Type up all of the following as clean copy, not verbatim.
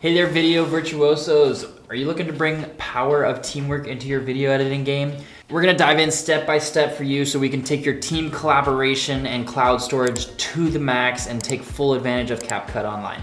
Hey there, video virtuosos. Are you looking to bring power of teamwork into your video editing game? We're gonna dive in step by step for you so we can take your team collaboration and cloud storage to the max and take full advantage of CapCut Online.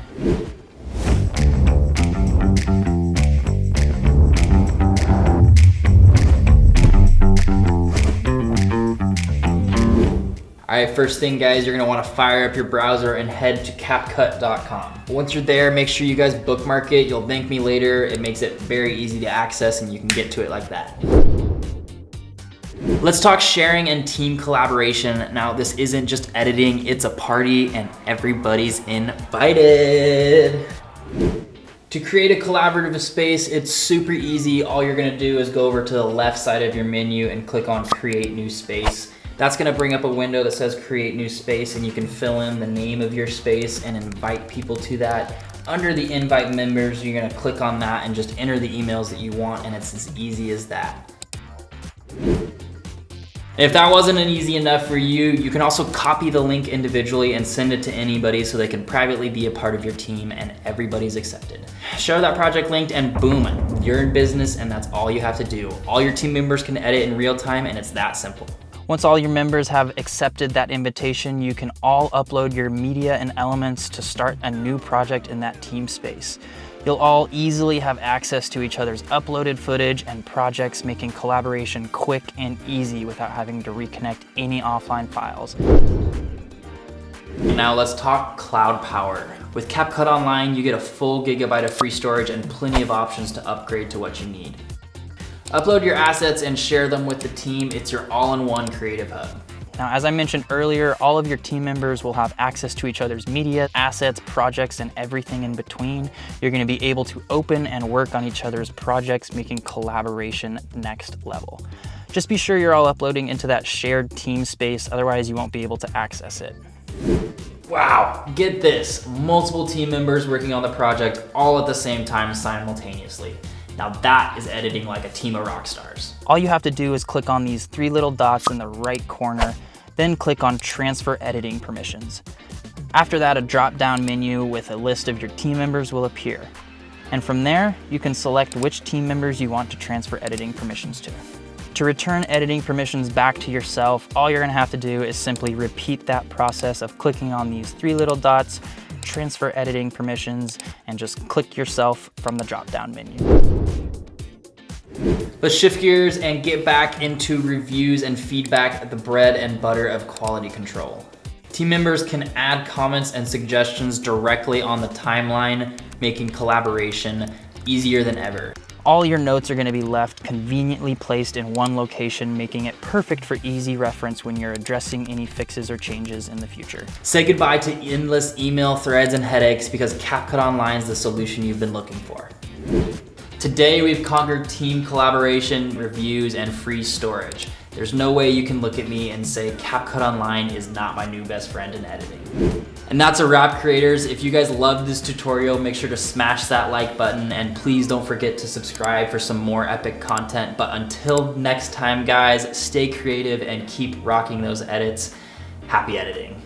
All right, first thing guys, you're gonna wanna fire up your browser and head to CapCut.com. Once you're there, make sure you guys bookmark it. You'll thank me later. It makes it very easy to access and you can get to it like that. Let's talk sharing and team collaboration. Now, this isn't just editing, it's a party and everybody's invited. To create a collaborative space, it's super easy. All you're gonna do is go over to the left side of your menu and click on Create New Space. That's gonna bring up a window that says Create New Space, and you can fill in the name of your space and invite people to that. Under the invite members, you're gonna click on that and just enter the emails that you want, and it's as easy as that. If that wasn't easy enough for you, you can also copy the link individually and send it to anybody so they can privately be a part of your team and everybody's accepted. Share that project link and boom, you're in business and that's all you have to do. All your team members can edit in real time and it's that simple. Once all your members have accepted that invitation, you can all upload your media and elements to start a new project in that team space. You'll all easily have access to each other's uploaded footage and projects, making collaboration quick and easy without having to reconnect any offline files. Now let's talk cloud power. With CapCut Online, you get a full gigabyte of free storage and plenty of options to upgrade to what you need. Upload your assets and share them with the team. It's your all-in-one creative hub. Now, as I mentioned earlier, all of your team members will have access to each other's media, assets, projects, and everything in between. You're gonna be able to open and work on each other's projects, making collaboration next level. Just be sure you're all uploading into that shared team space, otherwise you won't be able to access it. Wow, get this, multiple team members working on the project all at the same time simultaneously. Now that is editing like a team of rock stars. All you have to do is click on these three little dots in the right corner, then click on Transfer Editing Permissions. After that, a drop-down menu with a list of your team members will appear. And from there, you can select which team members you want to transfer editing permissions to. To return editing permissions back to yourself, all you're gonna have to do is simply repeat that process of clicking on these three little dots, transfer editing permissions, and just click yourself from the drop-down menu. Let's shift gears and get back into reviews and feedback, the bread and butter of quality control. Team members can add comments and suggestions directly on the timeline, making collaboration easier than ever. All your notes are going to be left conveniently placed in one location, making it perfect for easy reference when you're addressing any fixes or changes in the future. Say goodbye to endless email threads and headaches because CapCut Online is the solution you've been looking for. Today we've conquered team collaboration, reviews, and free storage. There's no way you can look at me and say CapCut Online is not my new best friend in editing. And that's a wrap, creators. If you guys loved this tutorial, make sure to smash that like button and please don't forget to subscribe for some more epic content. But until next time, guys, stay creative and keep rocking those edits. Happy editing.